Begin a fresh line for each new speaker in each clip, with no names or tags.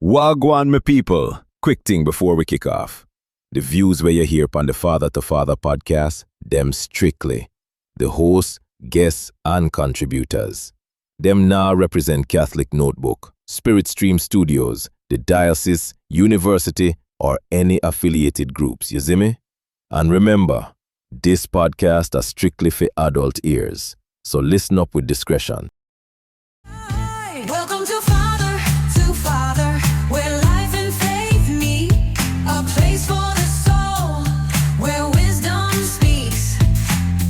Wagwan, my people. Quick thing before we kick off. The views where you hear upon the Father to Father podcast, them strictly. The hosts, guests, and contributors. Them now represent Catholic Notebook, Spirit Stream Studios, the diocese, university, or any affiliated groups, you see me? And remember, this podcast is strictly for adult ears, so listen up with discretion.
Welcome to Father, where life and faith meet. A place for the soul, where wisdom speaks.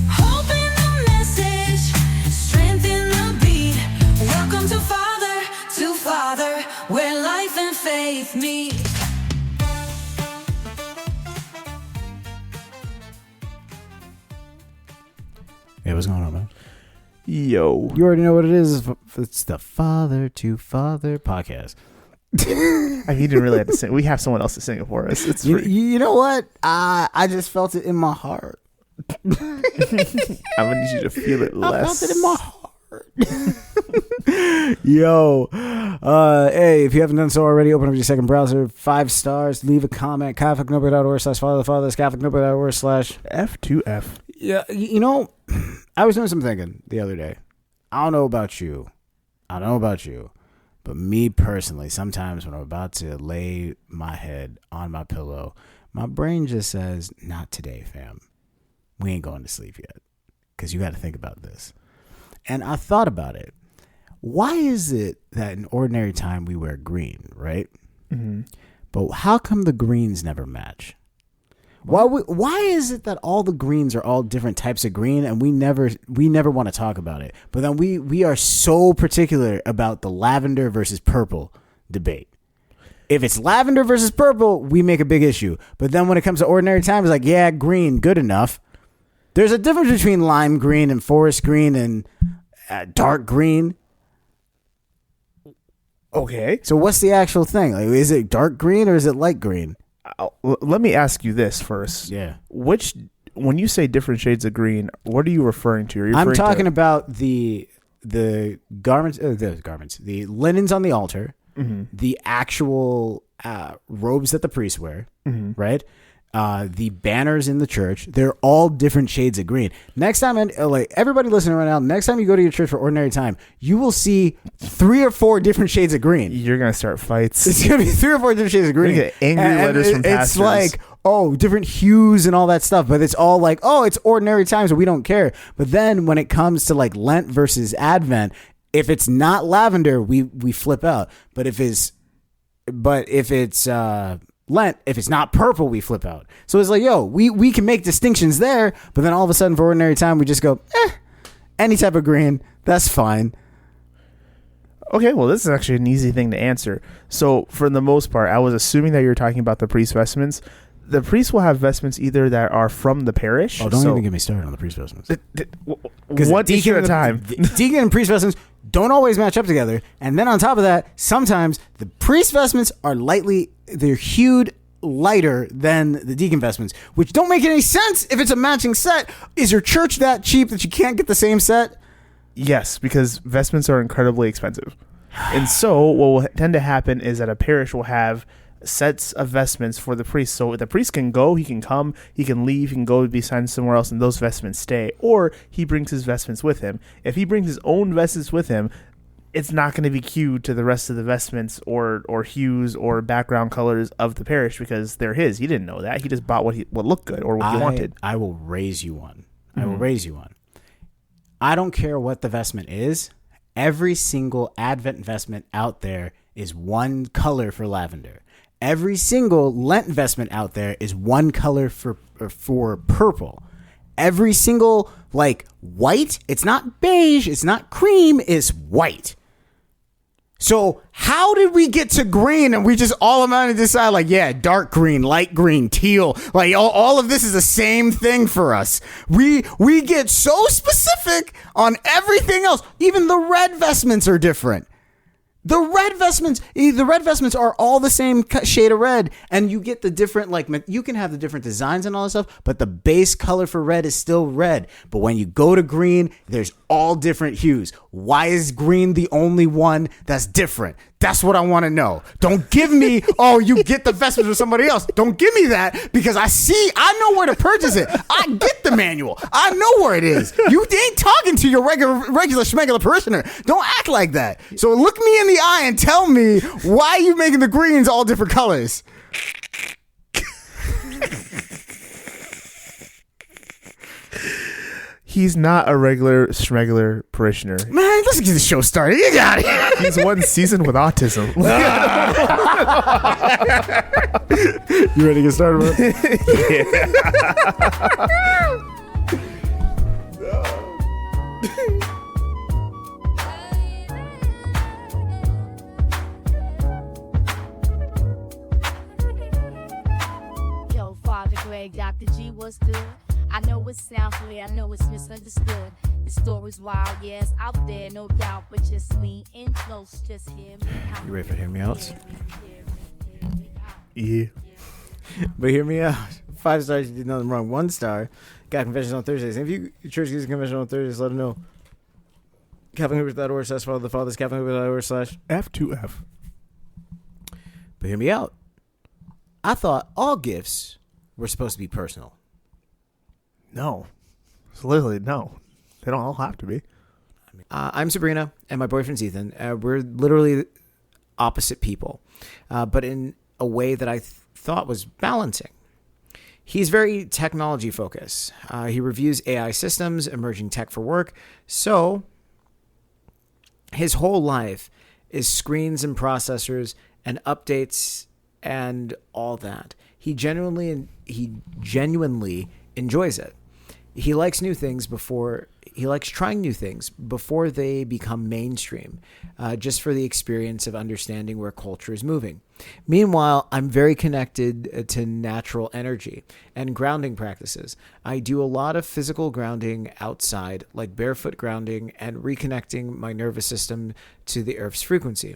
Hope in the message, strength in the beat. Welcome to Father, where life and faith meet.
Hey, what's going on, man?
Yo.
You already know what it is. It's the Father to Father podcast.
He didn't really have to sing. We have someone else to sing it for us. It's free.
You know what? I just felt it in my heart.
I'm gonna need you to feel it less.
I felt it in my heart. Yo. Hey, if you haven't done so already, open up your second browser, 5 stars, leave a comment, catholicnotebook.org/father, catholicnotebook.org/F2F. Yeah, you know, I was doing some thinking the other day. I don't know about you, but me personally, sometimes when I'm about to lay my head on my pillow, my brain just says, not today, fam. We ain't going to sleep yet, because you got to think about this. And I thought about it. Why is it that in ordinary time we wear green, right? Mm-hmm. But how come the greens never match? Why is it that all the greens are all different types of green and we never want to talk about it? But then we are so particular about the lavender versus purple debate. If it's lavender versus purple, we make a big issue. But then when it comes to ordinary time, it's like, yeah, green, good enough. There's a difference between lime green and forest green and dark green.
Okay.
So what's the actual thing? Like, is it dark green or is it light green?
Let me ask you this first.
Yeah.
When you say different shades of green, what are you referring to?
I'm talking about the garments, the linens on the altar, mm-hmm. the actual robes that the priests wear, mm-hmm. right? The banners in the church, they're all different shades of green. Next time, like everybody listening right now, next time you go to your church for ordinary time, you will see 3 or 4 different shades of green.
You're going to start fights.
It's going to be 3 or 4 different shades of green.
You're going to get angry letters from pastors. It's
like, different hues and all that stuff, but it's all like, it's ordinary times, so we don't care. But then when it comes to like Lent versus Advent, if it's not lavender, we flip out. But if it's Lent, if it's not purple, we flip out. So it's like, we can make distinctions there, but then all of a sudden for ordinary time, we just go, any type of green, that's fine.
Okay, well, this is actually an easy thing to answer. So for the most part, I was assuming that you were talking about the priest vestments. The priests will have vestments either that are from the parish.
Oh, don't even get me started on the priest vestments.
One issue at a time.
Deacon and priest vestments don't always match up together. And then on top of that, sometimes the priest vestments are they're hued lighter than the deacon vestments, which don't make any sense if it's a matching set. Is your church that cheap that you can't get the same set?
Yes, because vestments are incredibly expensive. And so what will tend to happen is that a parish will have sets of vestments for the priest. So the priest can go, he can come, he can leave, he can go be signed somewhere else and those vestments stay. Or he brings his vestments with him. If he brings his own vestments with him, it's not going to be cued to the rest of the vestments or hues or background colors of the parish because they're his. He didn't know that. He just bought what looked good or what he wanted.
I will raise you one.
Mm-hmm.
I don't care what the vestment is. Every single Advent vestment out there is one color for lavender. Every single Lent vestment out there is one color for purple. Every single white, it's not beige, it's not cream, it's white. So how did we get to green and we just all automatically decide dark green, light green, teal, all of this is the same thing for us. We get so specific on everything else. Even the red vestments are different. The red vestments are all the same shade of red, and you get the different, you can have the different designs and all that stuff, but the base color for red is still red. But when you go to green, there's all different hues. Why is green the only one that's different? That's what I want to know. Don't give me, oh, you get the vestments from somebody else. Don't give me that because I know where to purchase it. I get the manual. I know where it is. You ain't talking to your regular schmegular parishioner. Don't act like that. So look me in the eye and tell me why you making the greens all different colors.
He's not a regular schmegular parishioner.
Man, let's get the show started. You got it.
He's one season with autism.
You ready to get started, bro?
Yo, Father Greg, Dr. G, what's good? I know it sounds clear, I know it's misunderstood. The story's wild, yeah, it's out there, no doubt. But just lean in close, just hear me out.
You ready for hear me out?
Hear me out.
Yeah.
But hear me out. 5 stars, you did nothing wrong. 1 star, got confessions on Thursdays. And if you church gives a confession on Thursdays, let them know. CatholicHoopers.org/ follow the fathers. CatholicHoopers.org/
F2F.
But hear me out. I thought all gifts were supposed to be personal.
No. It's literally no. They don't all have to be.
I'm Sabrina, and my boyfriend's Ethan. We're literally opposite people, but in a way that I thought was balancing. He's very technology focused. He reviews AI systems, emerging tech for work. So his whole life is screens and processors and updates and all that. He genuinely enjoys it. He likes new things he likes trying new things before they become mainstream, just for the experience of understanding where culture is moving. Meanwhile, I'm very connected to natural energy and grounding practices. I do a lot of physical grounding outside, like barefoot grounding and reconnecting my nervous system to the earth's frequency.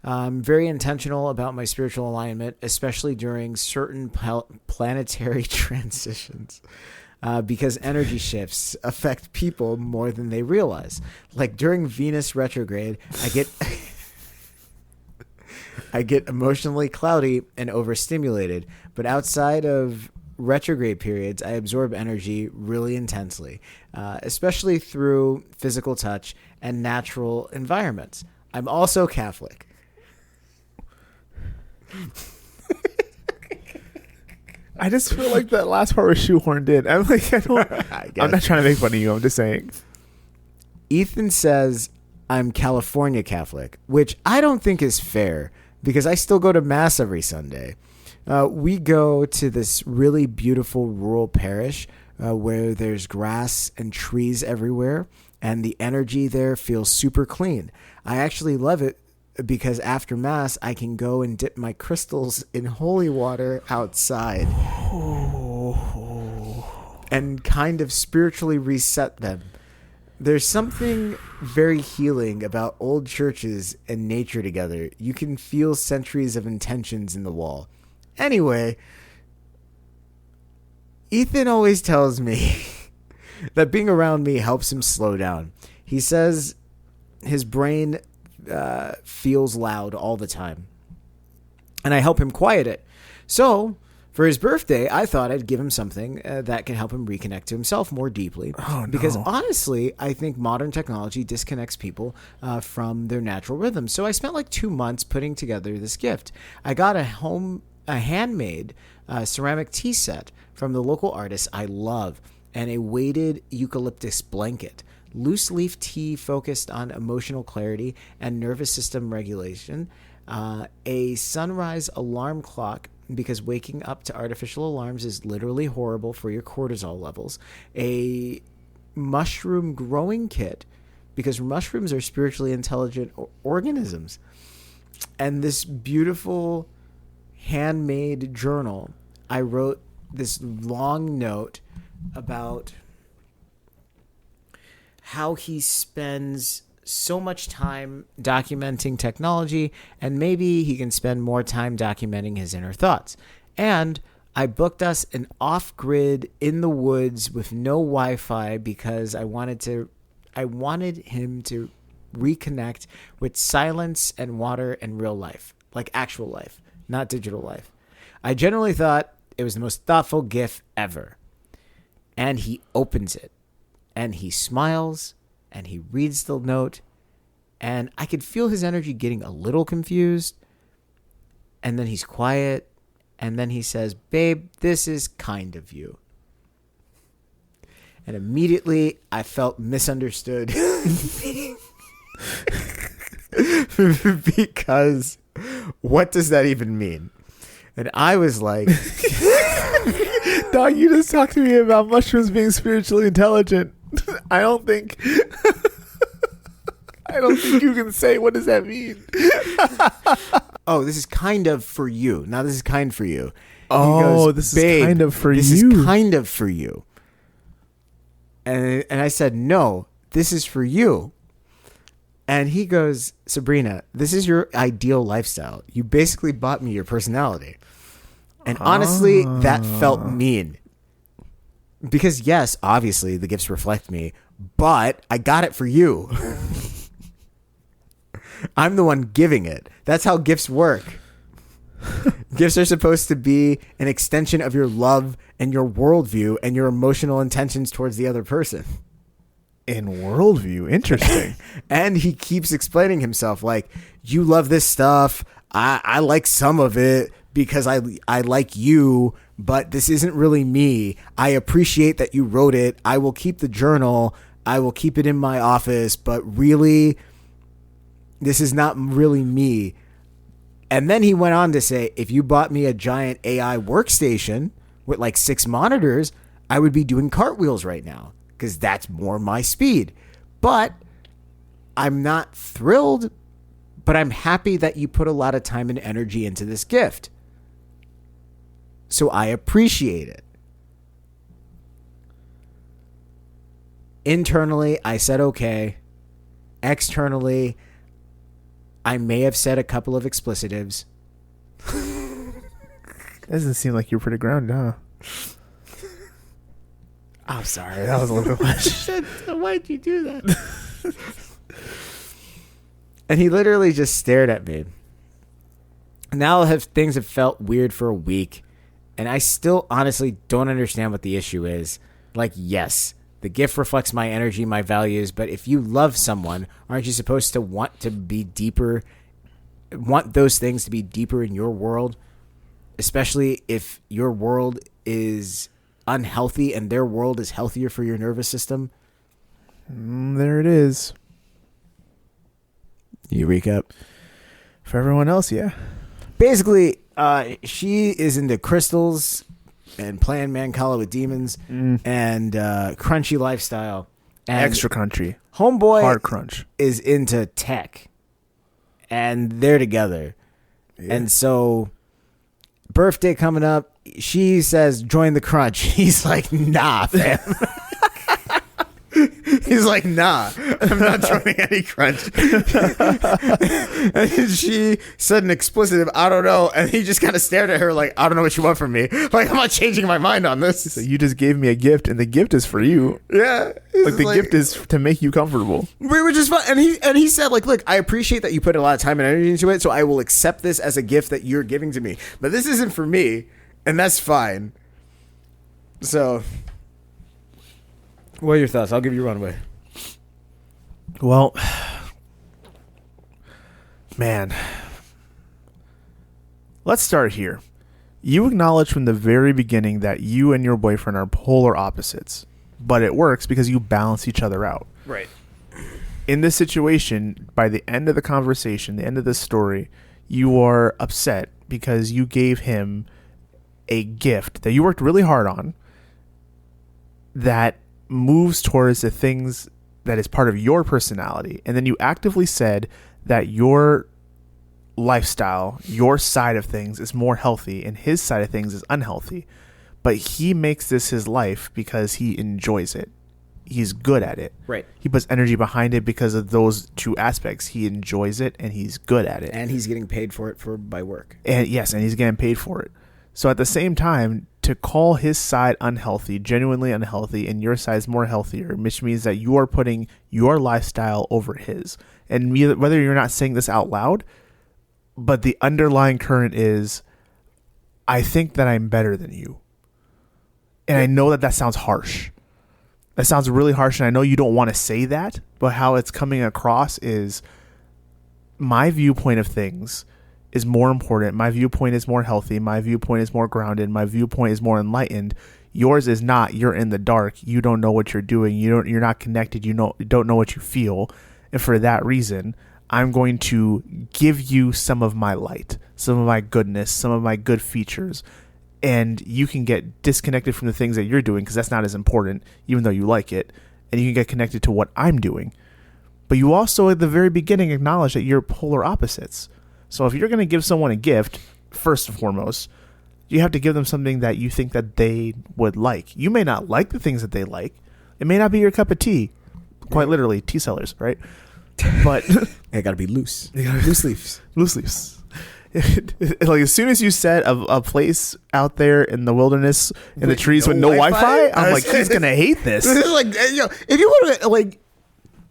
I'm very intentional about my spiritual alignment, especially during certain planetary transitions. Because energy shifts affect people more than they realize. Like during Venus retrograde, I get emotionally cloudy and overstimulated. But outside of retrograde periods, I absorb energy really intensely, especially through physical touch and natural environments. I'm also Catholic.
I just feel like that last part was shoehorned in. I'm like, I'm not trying to make fun of you. I'm just saying.
Ethan says I'm California Catholic, which I don't think is fair because I still go to Mass every Sunday. We go to this really beautiful rural parish where there's grass and trees everywhere, and the energy there feels super clean. I actually love it because after Mass, I can go and dip my crystals in holy water outside and kind of spiritually reset them. There's something very healing about old churches and nature together. You can feel centuries of intentions in the wall. Anyway, Ethan always tells me that being around me helps him slow down. He says his brain feels loud all the time, and I help him quiet it. So for his birthday, I thought I'd give him something that can help him reconnect to himself more deeply.
Oh, no.
Because honestly, I think modern technology disconnects people from their natural rhythms. So I spent like 2 months putting together this gift. I got a handmade ceramic tea set from the local artist I love, and a weighted eucalyptus blanket. Loose leaf tea focused on emotional clarity and nervous system regulation. A sunrise alarm clock, because waking up to artificial alarms is literally horrible for your cortisol levels. A mushroom growing kit, because mushrooms are spiritually intelligent organisms. And this beautiful handmade journal. I wrote this long note about how he spends so much time documenting technology, and maybe he can spend more time documenting his inner thoughts. And I booked us an off-grid in the woods with no Wi-Fi because I wanted him to reconnect with silence and water and real life, like actual life, not digital life. I generally thought it was the most thoughtful gift ever. And he opens it, and he smiles, and he reads the note, and I could feel his energy getting a little confused. And then he's quiet, and then he says, "Babe, this is kind of you." And immediately I felt misunderstood. Because what does that even mean? And I was like,
Dog, you just talked to me about mushrooms being spiritually intelligent. I don't think you can say, what does that mean?
oh, this is kind of for you. Now this is kind for you.
Oh, this is kind of for
this
you.
This is kind of for you. And I said, no, this is for you. And he goes, Sabrina, this is your ideal lifestyle. You basically bought me your personality. And honestly, that felt mean. Because yes, obviously the gifts reflect me, but I got it for you. I'm the one giving it. That's how gifts work. Gifts are supposed to be an extension of your love and your worldview and your emotional intentions towards the other person.
In worldview, interesting.
And he keeps explaining himself like, you love this stuff. I like some of it because I like you, but this isn't really me. I appreciate that you wrote it. I will keep the journal. I will keep it in my office, but really, this is not really me. And then he went on to say, if you bought me a giant AI workstation with like 6 monitors, I would be doing cartwheels right now because that's more my speed. But I'm not thrilled, but I'm happy that you put a lot of time and energy into this gift. So I appreciate it. Internally, I said okay. Externally, I may have said a couple of explicitives.
Doesn't seem like you're pretty grounded, huh?
I'm sorry.
That was a little bit much.
Why'd you do that? And he literally just stared at me. Now things have felt weird for a week, and I still honestly don't understand what the issue is. Like, yes, the gift reflects my energy, my values, but if you love someone, aren't you supposed to want to be deeper, want those things to be deeper in your world? Especially if your world is unhealthy and their world is healthier for your nervous system.
There it is.
You recap?
For everyone else, yeah.
Basically, she is into crystals and playing Mancala with demons and crunchy lifestyle. And
Extra crunchy.
Homeboy
Hard crunch.
is into tech. And they're together.
Yeah.
And so, birthday coming up, she says, join the crunch. He's like, nah, fam. He's like, nah, I'm not joining any crunch. And she said an explicit, I don't know. And he just kind of stared at her like, I don't know what you want from me. Like, I'm not changing my mind on this.
So you just gave me a gift, and the gift is for you.
Yeah.
Like, the gift is to make you comfortable.
Which is fun. And he said, like, look, I appreciate that you put a lot of time and energy into it, so I will accept this as a gift that you're giving to me. But this isn't for me, and that's fine. So, what are your thoughts? I'll give you a runway.
Well, man, let's start here. You acknowledged from the very beginning that you and your boyfriend are polar opposites, but it works because you balance each other out.
Right.
In this situation, by the end of the conversation, the end of this story, you are upset because you gave him a gift that you worked really hard on that moves towards the things that is part of your personality. And then you actively said that your lifestyle, your side of things is more healthy and his side of things is unhealthy. But he makes this his life because he enjoys it. He's good at it.
Right.
He puts energy behind it because of those two aspects. He enjoys it and he's good at it.
And he's getting paid for it by work.
And yes, and he's getting paid for it. So at the same time, to call his side unhealthy, genuinely unhealthy, and your side is more healthier, which means that you are putting your lifestyle over his. And whether you're not saying this out loud, but the underlying current is, I think that I'm better than you. And I know that sounds harsh. That sounds really harsh, and I know you don't want to say that, but how it's coming across is my viewpoint of things is more important. My viewpoint is more healthy. My viewpoint is more grounded. My viewpoint is more enlightened. Yours is not. You're in the dark. You don't know what you're doing. You're not connected. You don't know what you feel. And for that reason, I'm going to give you some of my light, some of my goodness, some of my good features. And you can get disconnected from the things that you're doing because that's not as important, even though you like it. And you can get connected to what I'm doing. But you also, at the very beginning, acknowledge that you're polar opposites. So if you're going to give someone a gift, first and foremost, you have to give them something that you think that they would like. You may not like the things that they like. It may not be your cup of tea. Quite literally, tea sellers, right? But
It got to be loose. Loose leaves.
Loose leaves. Like as soon as you said a place out there in the wilderness in the trees with no Wi-Fi, I'm like, he's gonna hate this.
This is like, if you want to, like,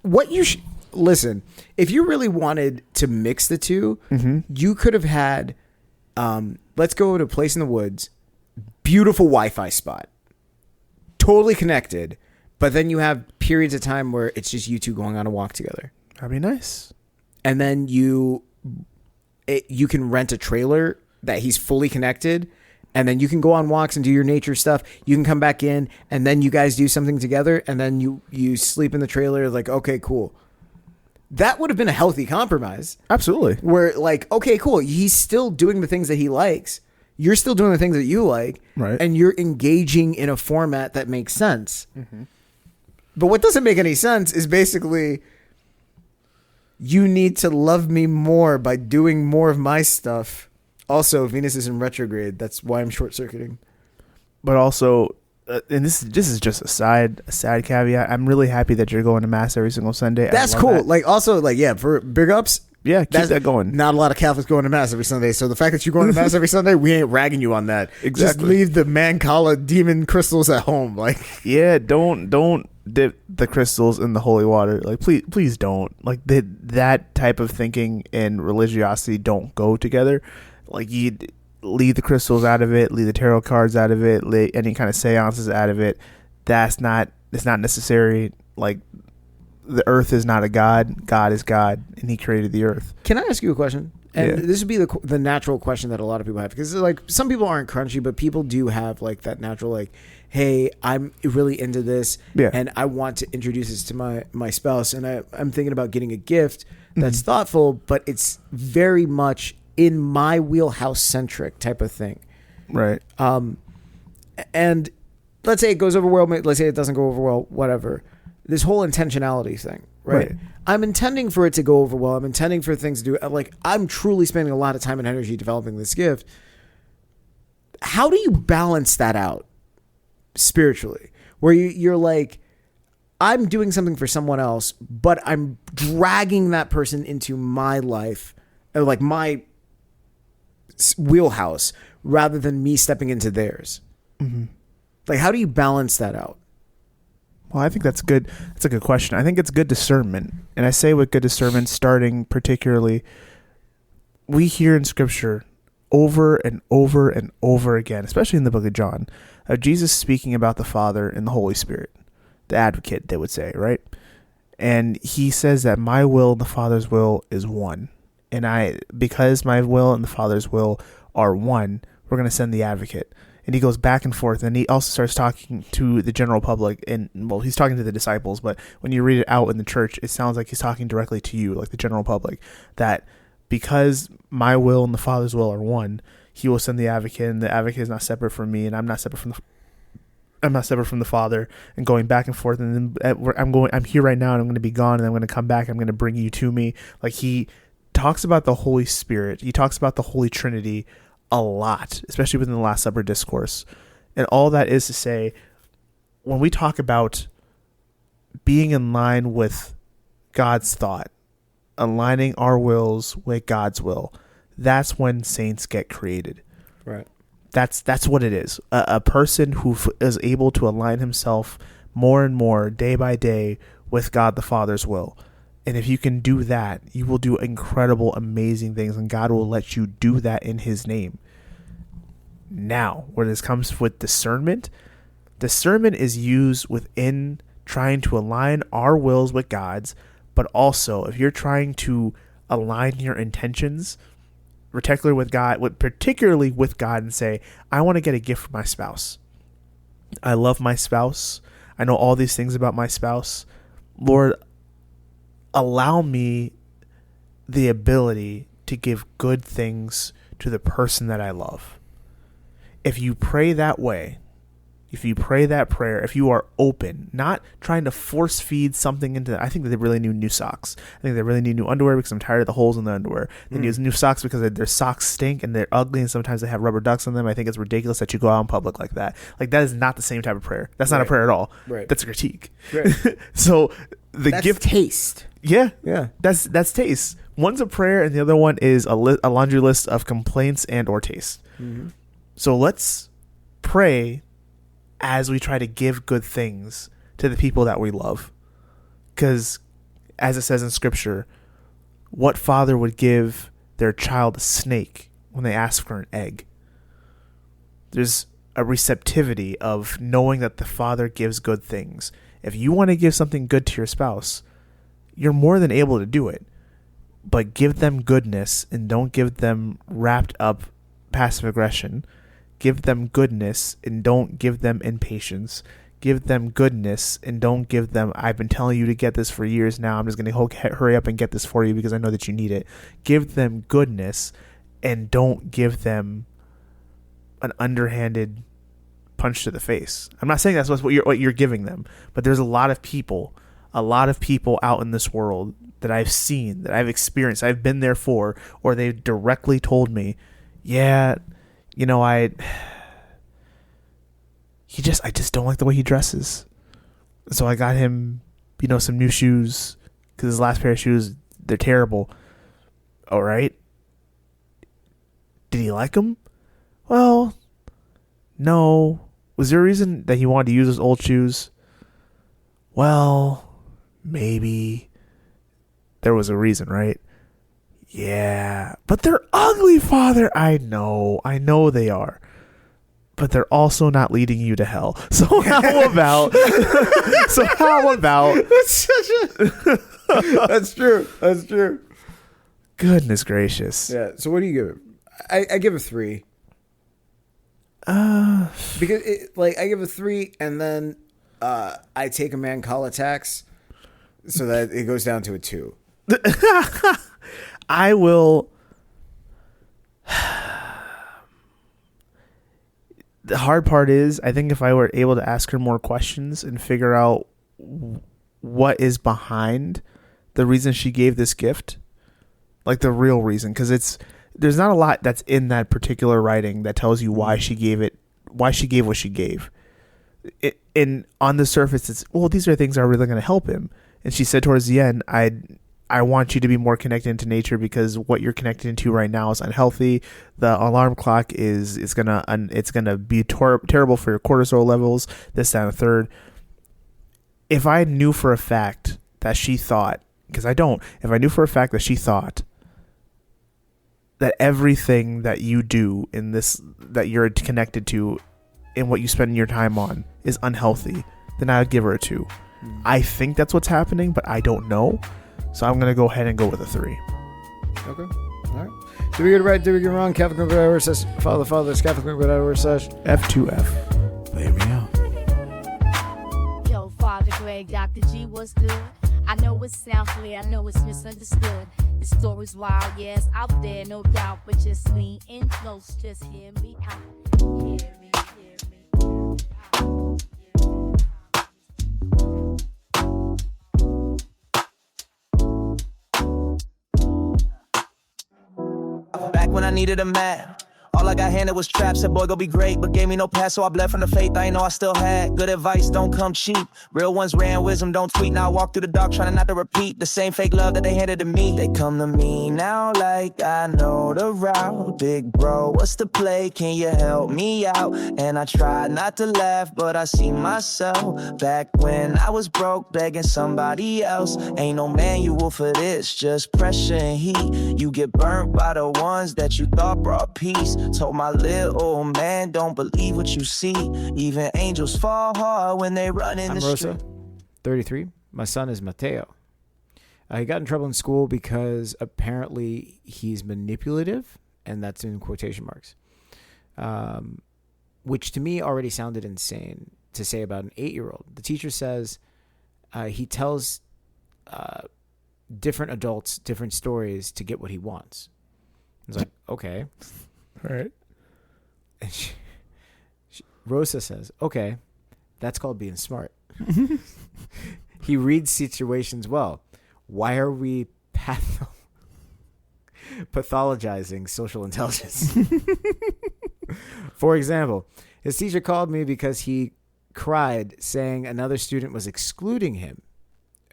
what you listen, if you really wanted to mix the two, you could have had, let's go to a place in the woods, beautiful Wi-Fi spot, totally connected, but then you have periods of time where it's just you two going on a walk together.
That'd be nice.
And then you can rent a trailer that he's fully connected, and then you can go on walks and do your nature stuff. You can come back in, and then you guys do something together, and then you sleep in the trailer. Like, okay, cool. That would have been a healthy compromise.
Absolutely.
Where, like, okay, cool. He's still doing the things that he likes. You're still doing the things that you like.
Right.
And you're engaging in a format that makes sense. But what doesn't make any sense is basically, you need to love me more by doing more of my stuff. Also, Venus is in retrograde. That's why I'm short-circuiting.
But also, and this is just a sad caveat. I'm really happy that you're going to mass every single Sunday.
That's cool. That. Like, also, like, yeah, for big ups.
Yeah, keep that going.
Not a lot of Catholics going to mass every Sunday. So the fact that you're going to mass every Sunday, we ain't ragging you on that.
Exactly.
Just leave the Mancala demon crystals at home. Like,
yeah, don't dip the crystals in the holy water. Like, please don't. Like, that type of thinking and religiosity don't go together. Like, you leave the crystals out of it, leave the tarot cards out of it, leave any kind of seances out of it. It's not necessary. Like, the earth is not a god. God is God, and he created the earth.
Can I ask you a question? And this would be the natural question that a lot of people have, because, like, some people aren't crunchy, but people do have, like, that natural, like, hey, I'm really into this, and I want to introduce this to my spouse, and I'm thinking about getting a gift that's thoughtful, but it's very much in my wheelhouse centric type of thing.
Right.
And let's say it goes over well, let's say it doesn't go over well, whatever. This whole intentionality thing, right? I'm intending for it to go over well. I'm intending for things to do, like, I'm truly spending a lot of time and energy developing this gift. How do you balance that out spiritually, where you're like, I'm doing something for someone else, but I'm dragging that person into my life, or like my wheelhouse, rather than me stepping into theirs? Like, how do you balance that out?
Well, I think that's good. That's a good question. I think it's good discernment. And I say with good discernment, starting particularly, we hear in Scripture over and over and over again, especially in the book of John, of Jesus speaking about the Father and the Holy Spirit, the advocate, they would say, right? And he says that my will and the Father's will is one. And because my will and the Father's will are one, we're going to send the advocate. And he goes back and forth, and he also starts talking to the general public, and, well, he's talking to the disciples, but when you read it out in the church, it sounds like he's talking directly to you, like the general public, that because my will and the Father's will are one, he will send the advocate, and the advocate is not separate from me, and I'm not separate from the Father, and going back and forth, and then I'm here right now, and I'm going to be gone, and I'm going to come back, I'm going to bring you to me. Like, he talks about the Holy Spirit, he talks about the Holy Trinity a lot, especially within the Last Supper discourse. And all that is to say, when we talk about being in line with God's thought, aligning our wills with God's will, that's when saints get created.
Right.
That's what it is. A person who is able to align himself more and more day by day with God the Father's will. And if you can do that, you will do incredible, amazing things, and God will let you do that in his name. Now, where this comes with discernment is used within trying to align our wills with God's, but also if you're trying to align your intentions, particularly with God, and say, I want to get a gift for my spouse. I love my spouse. I know all these things about my spouse. Lord, allow me the ability to give good things to the person that I love. If you pray that way, if you pray that prayer, if you are open, not trying to force feed something into, I think that they really need new socks. I think they really need new underwear because I'm tired of the holes in the underwear. They need new socks because their socks stink and they're ugly and sometimes they have rubber ducks on them. I think it's ridiculous that you go out in public like that. Like, that is not the same type of prayer. That's not a prayer at all.
Right.
That's a critique.
Right.
So
That's
gift
taste.
Yeah.
Yeah.
That's taste. One's a prayer and the other one is a laundry list of complaints and or taste.
Mm-hmm.
So let's pray as we try to give good things to the people that we love. Because as it says in scripture, what father would give their child a snake when they ask for an egg? There's a receptivity of knowing that the father gives good things. If you want to give something good to your spouse, you're more than able to do it. But give them goodness and don't give them wrapped up passive aggression. Give them goodness and don't give them impatience. Give them goodness and don't give them, I've been telling you to get this for years now. I'm just going to hurry up and get this for you because I know that you need it. Give them goodness and don't give them an underhanded punch to the face. I'm not saying that's what you're giving them, but there's a lot of people out in this world that I've seen, that I've experienced, I've been there for, or they've directly told me, yeah, you know, I just don't like the way he dresses. So I got him, you know, some new shoes because his last pair of shoes, they're terrible. All right. Did he like them? Well, no. Was there a reason that he wanted to use his old shoes? Well, maybe there was a reason, right? Yeah, but they're ugly, Father. I know they are. But they're also not leading you to hell. So how about
That's true. That's true.
Goodness gracious.
Yeah. So what do you give it? I give a 3. Because I give a 3 and then I take a man call attacks so that it goes down to a 2.
I will. The hard part is, I think if I were able to ask her more questions and figure out what is behind the reason she gave this gift, like the real reason, because there's not a lot that's in that particular writing that tells you why she gave what she gave. And on the surface, it's, well, these are things that are really going to help him. And she said towards the end, I want you to be more connected into nature because what you're connected into right now is unhealthy. The alarm clock is gonna be terrible for your cortisol levels. This, that, and a third. If I knew for a fact that she thought, because I don't, if I knew for a fact that she thought that everything that you do in this, that you're connected to, and what you spend your time on is unhealthy, then I would give her a 2. I think that's what's happening, but I don't know. So I'm going to go ahead and go with a 3.
Okay. All right. Did we get it right? Did we get it wrong? Catholic Father, Catholic.org/F2F.
F2F.
There we go.
Yo, Father Greg, Dr. G, what's good? I know it sounds clear, I know it's misunderstood. The story's wild, yeah, it's out there, no doubt. But just lean in close, just hear me out. Hear me, hear me.
Back when I needed a man, All I got handed was traps. Said, boy, go be great, but gave me no pass, so I bled from the faith I ain't know I still had. Good advice don't come cheap. Real ones ran wisdom, don't tweet. Now I walk through the dark trying not to repeat the same fake love that they handed to me. They come to me now like I know the route. Big bro, what's the play? Can you help me out? And I tried not to laugh, but I see myself back when I was broke, begging somebody else. Ain't no manual for this, just pressure and heat. You get burnt by the ones that you thought brought peace. Told my little man, don't believe what you see. Even angels fall hard when they run in
I'm
the
Rosa,
street.
33. My son is Mateo. He got in trouble in school because apparently he's manipulative, and that's in quotation marks, which to me already sounded insane to say about an 8-year-old. The teacher says he tells different adults different stories to get what he wants. It's like, okay.
All right.
And Rosa says, okay, that's called being smart. He reads situations well. Why are we pathologizing social intelligence? For example, his teacher called me because he cried saying another student was excluding him.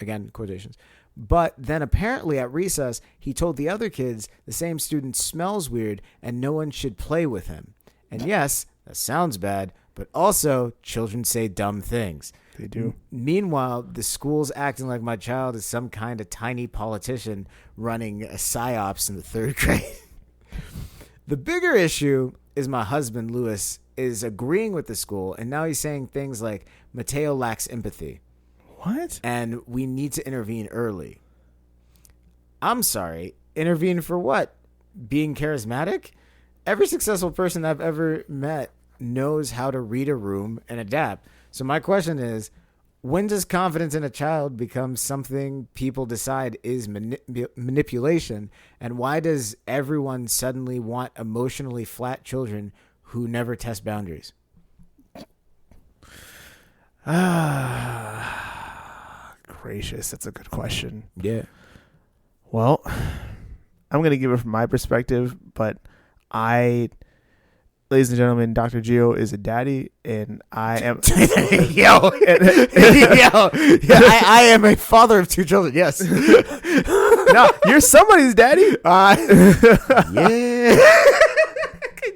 Again, quotations. But then apparently at recess, he told the other kids the same student smells weird and no one should play with him. And yes, that sounds bad, but also children say dumb things.
They do.
Meanwhile, the school's acting like my child is some kind of tiny politician running a psyops in the 3rd grade. The bigger issue is my husband, Louis, is agreeing with the school, and now he's saying things like Mateo lacks empathy.
What?
And we need to intervene early. I'm sorry. Intervene for what? Being charismatic? Every successful person I've ever met knows how to read a room and adapt. So my question is, when does confidence in a child become something people decide is manipulation? And why does everyone suddenly want emotionally flat children who never test boundaries?
Gracious, that's a good question.
Yeah.
Well, I'm going to give it from my perspective, but ladies and gentlemen, Dr. Gio is a daddy, and I am...
Yo. I am a father of 2 children, yes.
No, you're somebody's daddy.
Yeah.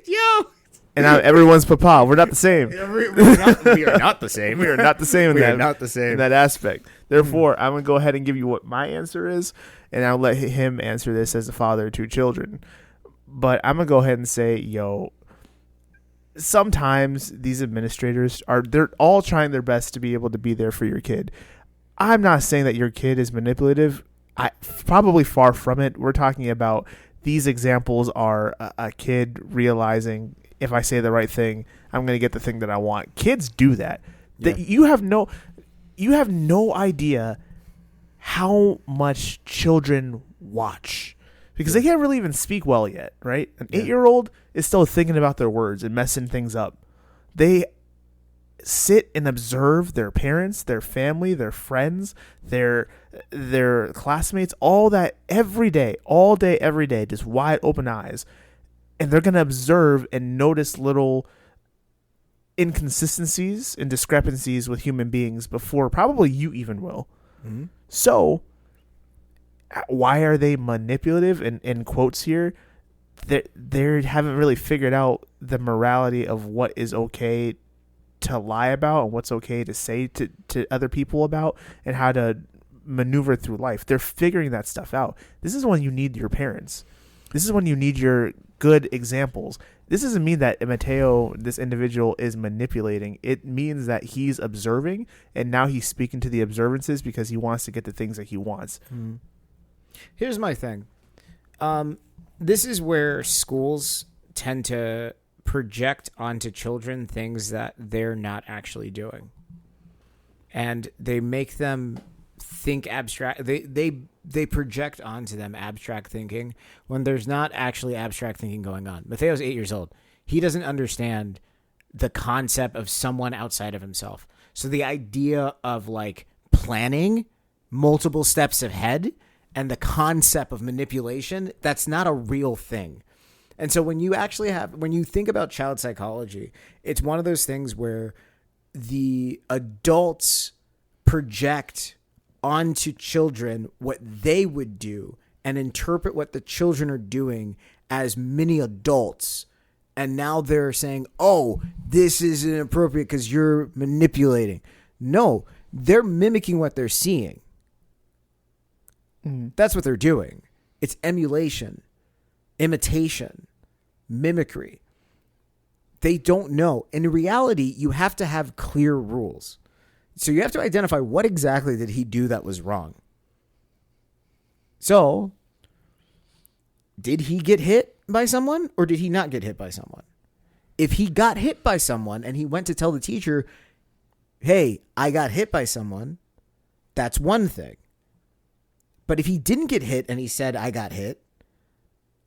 Yo.
And I'm everyone's papa. We're not the same.
We are not the same.
We are not the same
We are not the
in
same.
that aspect. Therefore, I'm going to go ahead and give you what my answer is, and I'll let him answer this as a father of 2 children. But I'm going to go ahead and say, sometimes these administrators they're all trying their best to be able to be there for your kid. I'm not saying that your kid is manipulative. Probably far from it. We're talking about these examples are a kid realizing, if I say the right thing, I'm going to get the thing that I want. Kids do that.
Yeah.
You have no idea how much children watch, because they can't really even speak well yet, right? An 8-year-old is still thinking about their words and messing things up. They sit and observe their parents, their family, their friends, their classmates, all that every day, all day, every day, just wide open eyes. And they're going to observe and notice little inconsistencies and discrepancies with human beings before probably you even will.
Mm-hmm.
So why are they manipulative in quotes here? They haven't really figured out the morality of what is okay to lie about and what's okay to say to other people about, and how to maneuver through life. They're figuring that stuff out. This is when you need your parents. This is when you need your good examples. This doesn't mean that Mateo, this individual, is manipulating. It means that he's observing, and now he's speaking to the observances because he wants to get the things that he wants.
Mm-hmm. Here's my thing. This is where schools tend to project onto children things that they're not actually doing. And they make them think abstract. They project onto them abstract thinking when there's not actually abstract thinking going on. Mateo's 8 years old. He doesn't understand the concept of someone outside of himself. So the idea of like planning multiple steps ahead and the concept of manipulation, that's not a real thing. And so when you think about child psychology, it's one of those things where the adults project onto children what they would do and interpret what the children are doing as mini adults. And now they're saying, oh, this is inappropriate because you're manipulating. No, they're mimicking what they're seeing. That's what they're doing. It's emulation, imitation, mimicry. They don't know. In reality, you have to have clear rules. So you have to identify what exactly did he do that was wrong. So, did he get hit by someone or did he not get hit by someone? If he got hit by someone and he went to tell the teacher, hey, I got hit by someone, that's one thing. But if he didn't get hit and he said, I got hit,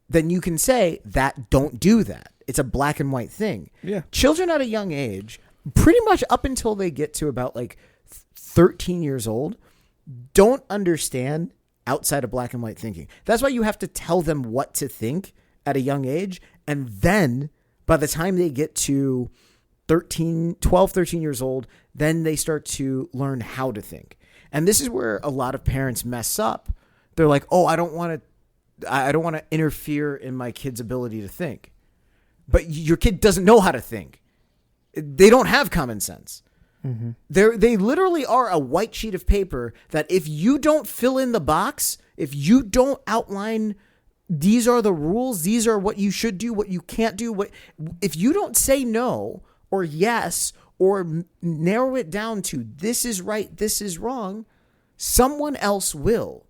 then you can say that don't do that. It's a black and white thing.
Yeah.
Children at a young age, pretty much up until they get to about like 13 years old, don't understand outside of black and white thinking. That's why you have to tell them what to think at a young age. And then by the time they get to 12, 13 years old, then they start to learn how to think. And this is where a lot of parents mess up. They're like, oh, I don't want to interfere in my kid's ability to think. But your kid doesn't know how to think. They don't have common sense. Mm-hmm. They literally are a white sheet of paper that if you don't fill in the box, if you don't outline, these are the rules, these are what you should do, what you can't do, if you don't say no or yes or narrow it down to this is right, this is wrong, someone else will.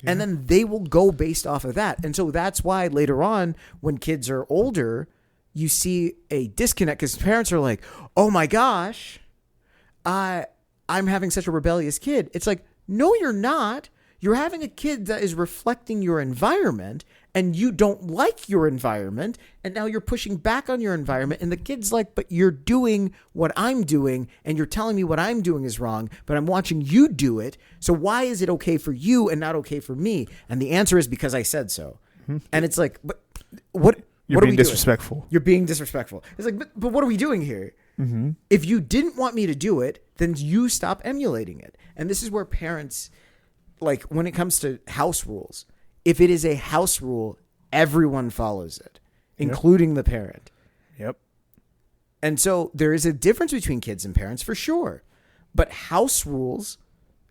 Yeah. And then they will go based off of that. And so that's why later on, when kids are older, you see a disconnect because parents are like, oh my gosh, I'm having such a rebellious kid. It's like, no, you're not. You're having a kid that is reflecting your environment and you don't like your environment. And now you're pushing back on your environment. And the kid's like, but you're doing what I'm doing and you're telling me what I'm doing is wrong, but I'm watching you do it. So why is it okay for you and not okay for me? And the answer is because I said so. Mm-hmm. And it's like, but what?
You're being disrespectful.
You're being disrespectful. It's like, but what are we doing here? Mm-hmm. If you didn't want me to do it, then you stop emulating it. And this is where parents, like when it comes to house rules, if it is a house rule, everyone follows it, including the parent.
Yep.
And so there is a difference between kids and parents for sure. But house rules,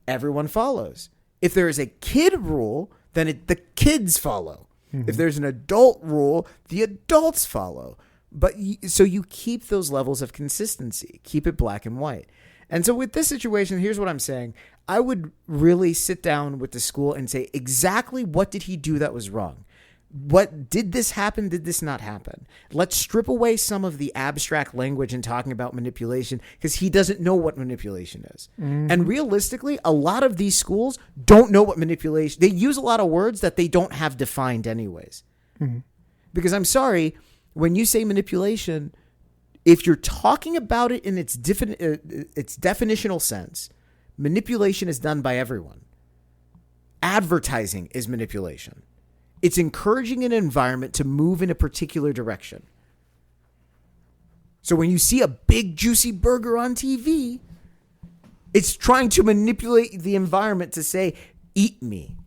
everyone follows. If there is a kid rule, then the kids follow. Mm-hmm. If there's an adult rule, the adults follow. But so you keep those levels of consistency, keep it black and white. And so with this situation, here's what I'm saying. I would really sit down with the school and say exactly what did he do that was wrong? What did this happen? Did this not happen? Let's strip away some of the abstract language in talking about manipulation because he doesn't know what manipulation is. Mm-hmm. And realistically, a lot of these schools don't know what manipulation. They use a lot of words that they don't have defined anyways. Mm-hmm. Because I'm sorry, when you say manipulation, if you're talking about it in its definitional sense, manipulation is done by everyone. Advertising is manipulation. It's encouraging an environment to move in a particular direction. So when you see a big juicy burger on TV, it's trying to manipulate the environment to say, eat me.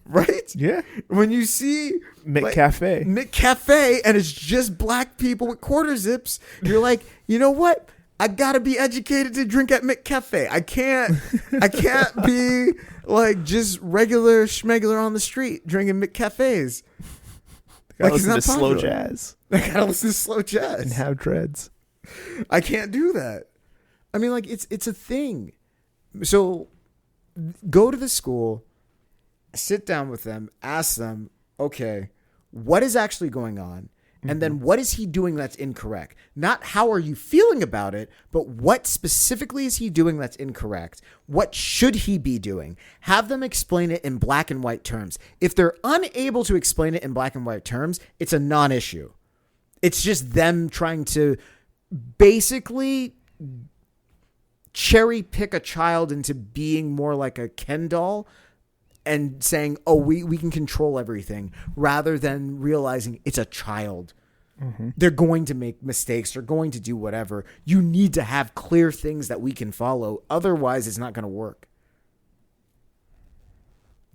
Right?
Yeah.
When you see
McCafe.
McCafe and it's just black people with quarter zips, you're like, you know what? I gotta be educated to drink at McCafe. I can't be like just regular schmegular on the street drinking McCafes.
Gotta listen to slow jazz.
I gotta listen to slow jazz
and have dreads.
I can't do that. I mean, like it's a thing. So go to the school, sit down with them, ask them, okay, what is actually going on? And then what is he doing that's incorrect? Not how are you feeling about it, but what specifically is he doing that's incorrect? What should he be doing? Have them explain it in black and white terms. If they're unable to explain it in black and white terms, it's a non-issue. It's just them trying to basically cherry pick a child into being more like a Ken doll and saying, oh, we can control everything, rather than realizing it's a child. They're going to make mistakes. They're going to do whatever. You need to have clear things that we can follow. Otherwise, it's not going to work.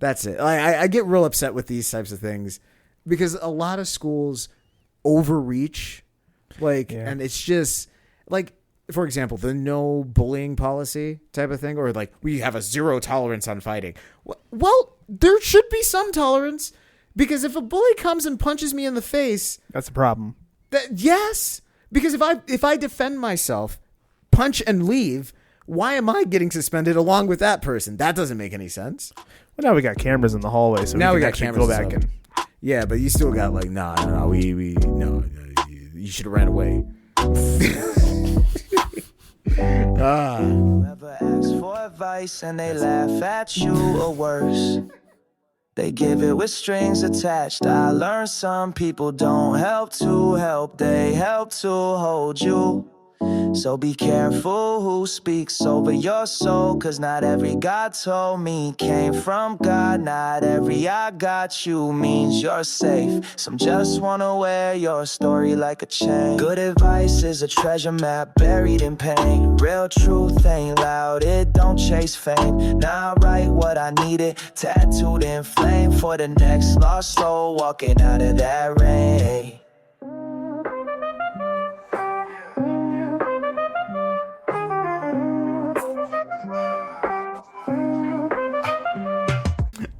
That's it. I get real upset with these types of things because a lot of schools overreach. And it's just like, for example, the no bullying policy type of thing, or like we have a zero tolerance on fighting. Well, there should be some tolerance. Because if a bully comes and punches me in the face,
that's a problem.
Yes, because if I defend myself, punch and leave, why am I getting suspended along with that person? That doesn't make any sense.
Well, now we got cameras in the hallway, so
now
we can
got
actually
cameras
go back and.
Yeah, but you still got like no, you should have ran away.
Whoever asks for advice and they laugh at you or worse. They give it with strings attached. I learned some people don't help to help, they help to hold you. So be careful who speaks over your soul, cause not every God told me came from God. Not every I got you means you're safe. Some just wanna wear your story like a chain. Good advice is a treasure map buried in pain. Real truth ain't loud, it don't chase fame. Now I write what I needed, tattooed in flame for the next lost soul walking out of that rain.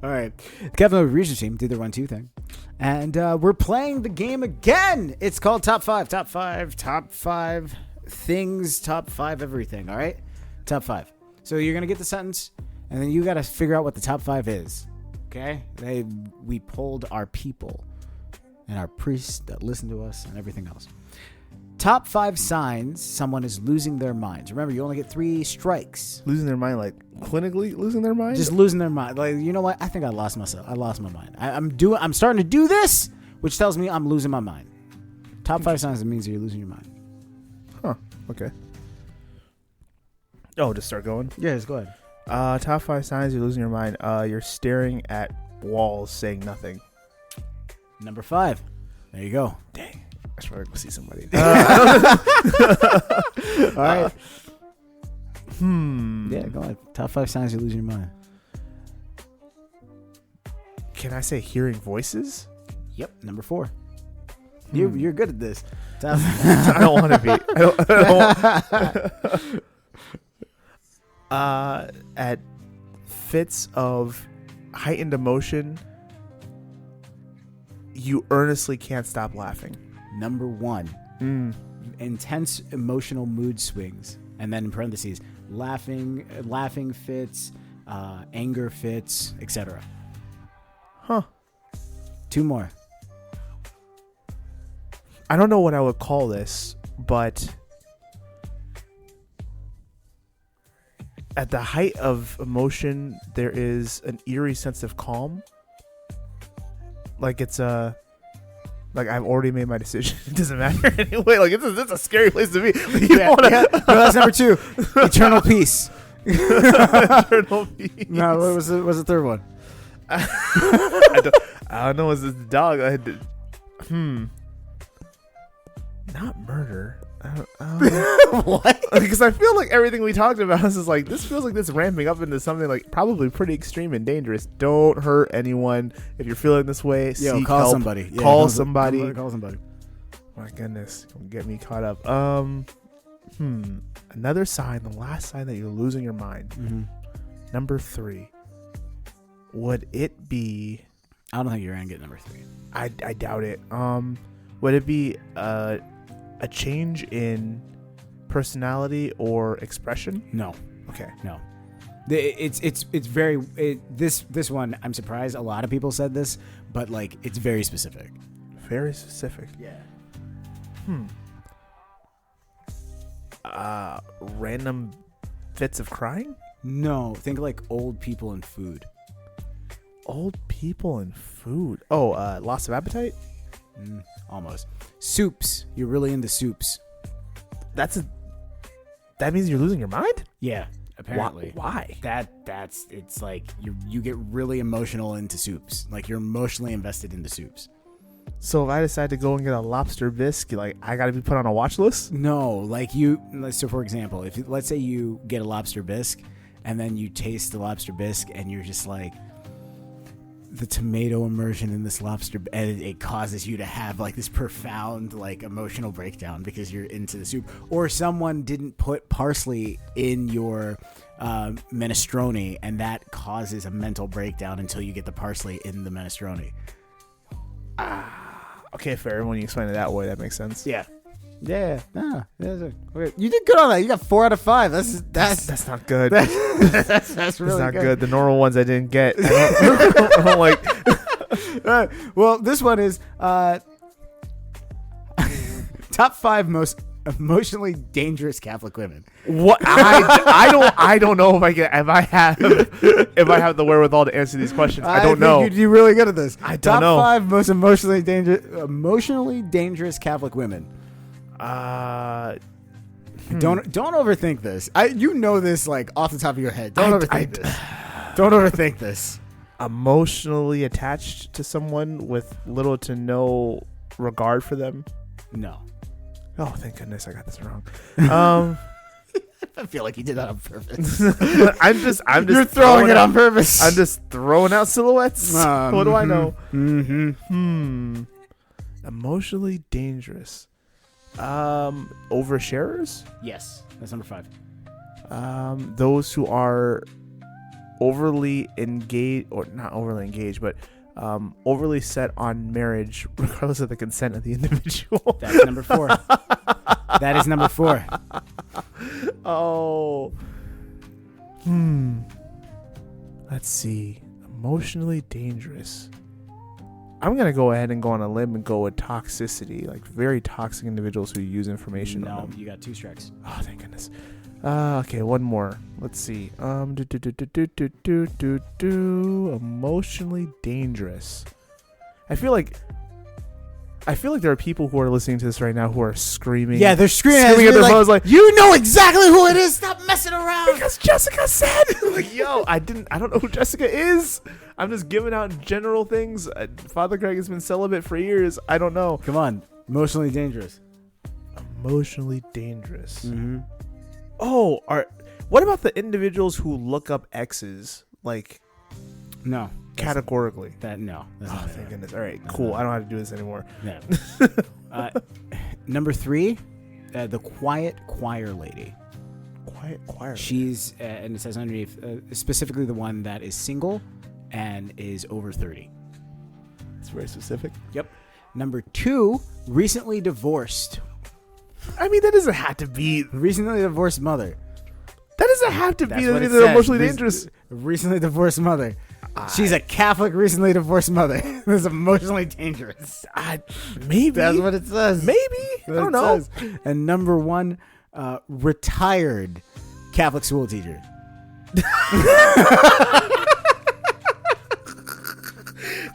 All right. The Kevin Over Region team did their 1-2 thing. And we're playing the game again. It's called Top 5. Top 5. Top 5 things. Top 5 everything. All right? Top 5. So you're going to get the sentence, and then you got to figure out what the top 5 is. Okay? We polled our people and our priests that listen to us and everything else. Top 5 signs someone is losing their minds. Remember, you only get 3 strikes.
Losing their mind, like clinically losing their mind?
Just losing their mind. Like, you know what? I think I lost myself. I lost my mind. I'm starting to do this, which tells me I'm losing my mind. Top 5 signs that means you're losing your mind.
Huh. Okay. Oh, just start going?
Yeah, just go ahead.
Top 5 signs you're losing your mind. You're staring at walls saying nothing.
Number 5. There you go.
Dang. I should probably go see somebody.
All right.
Yeah,
go ahead. Top 5 signs you're losing your mind.
Can I say hearing voices?
Yep. Number 4. You're good at this.
I don't want to be. At fits of heightened emotion, you earnestly can't stop laughing.
Number 1. Intense emotional mood swings. And then in parentheses, laughing fits, anger fits, etc.
Huh.
2 more.
I don't know what I would call this, but at the height of emotion, there is an eerie sense of calm. Like it's like I've already made my decision. It doesn't matter anyway. Like it's a scary place to be. Like,
No, that's number 2. Eternal peace.
Eternal peace.
No, what was the third one?
I don't know. Was this dog? Not murder.
What?
Because I feel like everything we talked about is like, this feels like this ramping up into something like probably pretty extreme and dangerous. Don't hurt anyone. If you're feeling this way, seek
call
help.
somebody. Yeah,
call somebody.
Call somebody.
My goodness, don't get me caught up. Another sign, the last sign that you're losing your mind.
Mm-hmm.
Number 3. Would it be?
I don't think you're gonna get number 3.
I doubt it. Would it be a change in personality or expression?
No.
Okay.
No. It's very this one. I'm surprised a lot of people said this, but like it's very specific.
Very specific.
Yeah.
Random fits of crying?
No, think like old people and food.
Old people and food. Oh, loss of appetite?
Almost. Soups. You're really into soups.
That means you're losing your mind?
Yeah. Apparently.
Why?
It's like you get really emotional into soups. Like you're emotionally invested into soups.
So if I decide to go and get a lobster bisque, like I got to be put on a watch list?
No, so for example, if let's say you get a lobster bisque and then you taste the lobster bisque and you're just like, the tomato immersion in this lobster, and it causes you to have like this profound like emotional breakdown because you're into the soup, or someone didn't put parsley in your minestrone and that causes a mental breakdown until you get the parsley in the minestrone.
Okay, fair. When you explain it that way, that makes sense.
Yeah. Okay. You did good on that. You got 4 out of 5.
That's not good.
That's really
not good. The normal ones I didn't get. I'm like,
well, this one is top 5 most emotionally dangerous Catholic women.
what? I don't know if I have the wherewithal to answer these questions. I don't know.
You'd be really good at this.
I don't know.
Top 5 most emotionally dangerous Catholic women.
Don't
Don't overthink this. You know this like off the top of your head. Don't overthink this. Don't overthink this.
Emotionally attached to someone with little to no regard for them.
No.
Oh, thank goodness I got this wrong.
I feel like you did that on purpose.
I'm just
You're throwing it on purpose.
I'm just throwing out silhouettes. What do I know?
Mm-hmm.
Emotionally dangerous. Oversharers?
Yes, that's number 5.
Those who are overly engaged, or not overly engaged, but overly set on marriage, regardless of the consent of the individual.
That's number 4. That is number 4.
Oh. Let's see. Emotionally dangerous. I'm going to go ahead and go on a limb and go with toxicity, like very toxic individuals who use information on
No,
them.
you got 2 strikes.
Oh, thank goodness. Okay, one more. Let's see. Emotionally dangerous. I feel like there are people who are listening to this right now who are screaming.
Yeah, they're screaming
at their
like,
phones like,
you know exactly who it is. Stop messing around.
because Jessica said. Like, yo, I don't know who Jessica is. I'm just giving out general things. Father Greg has been celibate for years. I don't know.
Come on. Emotionally dangerous.
Emotionally dangerous.
Mm-hmm.
Oh, what about the individuals who look up exes, like,
No.
categorically?
That's not
Thank
it.
goodness. All right, cool. I don't have to do this anymore.
Yeah. Number 3, the quiet choir lady.
Quiet choir.
She's, and it says underneath, specifically the one that is single and is over 30.
It's very specific.
Yep. Number 2, recently divorced.
I mean, that doesn't have to be.
Recently divorced mother.
That doesn't have to be.
That's what it
They're
says.
emotionally dangerous.
Recently divorced mother. She's a Catholic recently divorced mother. That's emotionally dangerous.
Maybe.
That's what it says.
Maybe.
That's
I
what
don't
it
know.
says. And number 1, retired Catholic school teacher.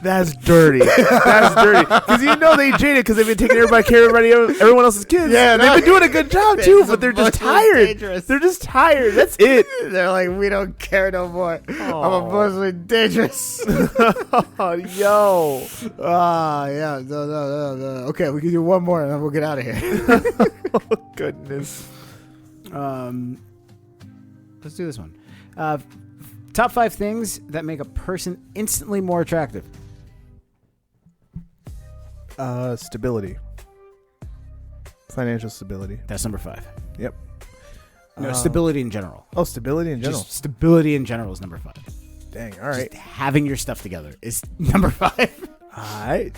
That's dirty. That's dirty. Because you know they jaded because they've been taking everyone else's kids.
Yeah,
they've been doing a good job too, but they're just tired.
dangerous.
They're just tired. That's it.
They're like, we don't care no more. I'm emotionally dangerous.
Oh, yo.
Yeah. No. Okay, we can do one more and then we'll get out of here.
Oh, goodness.
Let's do this one. Top 5 things that make a person instantly more attractive.
Stability. Financial stability.
That's number 5.
Yep.
No, stability in general.
Oh, stability in general.
Just stability in general is number 5.
Dang. All right.
Just having your stuff together is number 5.
All right.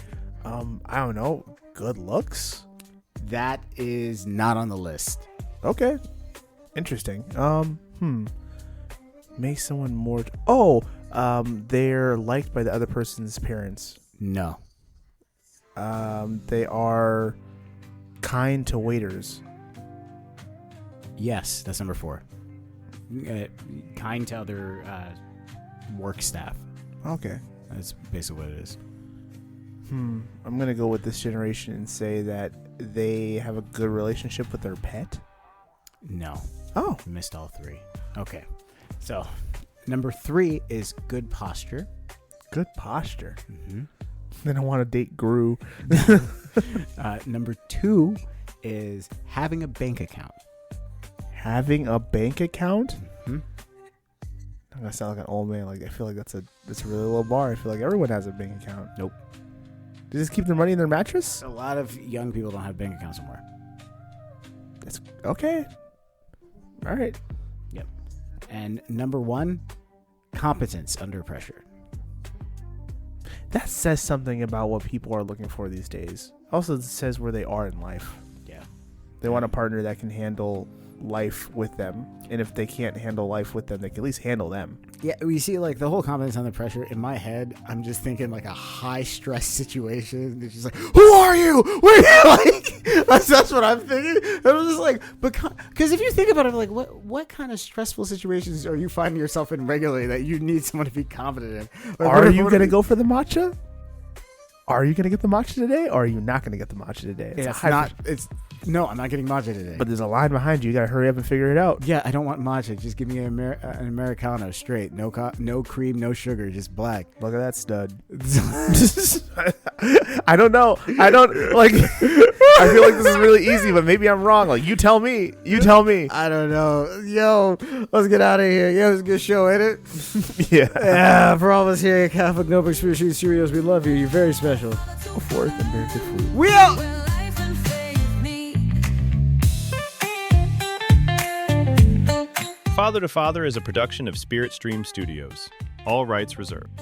I don't know. Good looks.
That is not on the list.
Okay. Interesting. Make someone more. They're liked by the other person's parents.
No.
They are kind to waiters.
Yes, that's number 4. Kind to other work staff.
Okay.
That's basically what it is.
I'm gonna go with this generation and say that they have a good relationship with their pet.
No.
Oh.
Missed all 3. Okay. So, number 3 is good posture.
Good posture. Then I want to date Gru.
Number 2 is having a bank account.
Having a bank account? I'm gonna sound like an old man. Like I feel like that's a really low bar. I feel like everyone has a bank account.
Nope.
They just keep their money in their mattress?
A lot of young people don't have bank accounts anymore.
It's okay. All right.
Yep. And number 1, competence under pressure.
That says something about what people are looking for these days. Also, it says where they are in life.
Yeah.
They want a partner that can handle life with them. And if they can't handle life with them, they can at least handle them.
Yeah, you see, like, the whole competence under pressure, in my head, I'm just thinking, like, a high-stress situation. It's just like, who are you? Where are you? Like, that's what I'm thinking. And I'm just like, because if you think about it, like, what kind of stressful situations are you finding yourself in regularly that you need someone to be competent in? Like,
Are you going to go for the matcha? Are you going to get the matcha today, or are you not going to get the matcha today?
No, I'm not getting matcha today.
But there's a line behind you. You got to hurry up and figure it out.
Yeah, I don't want matcha. Just give me an Americano straight. No cream, no sugar, just black.
Look at that stud. I don't know. I don't like. I feel like this is really easy, but maybe I'm wrong. Like, you tell me. You tell me.
I don't know. Yo, let's get out of here. Yo, it was a good show, ain't it?
Yeah.
Yeah, for all of us here at Catholic Notebook Spiritual Studios, we love you. You're very special.
Go forth and bear good fruit.
We out!
Will life unfade me?
Father to Father is a production of Spirit Stream Studios. All rights reserved.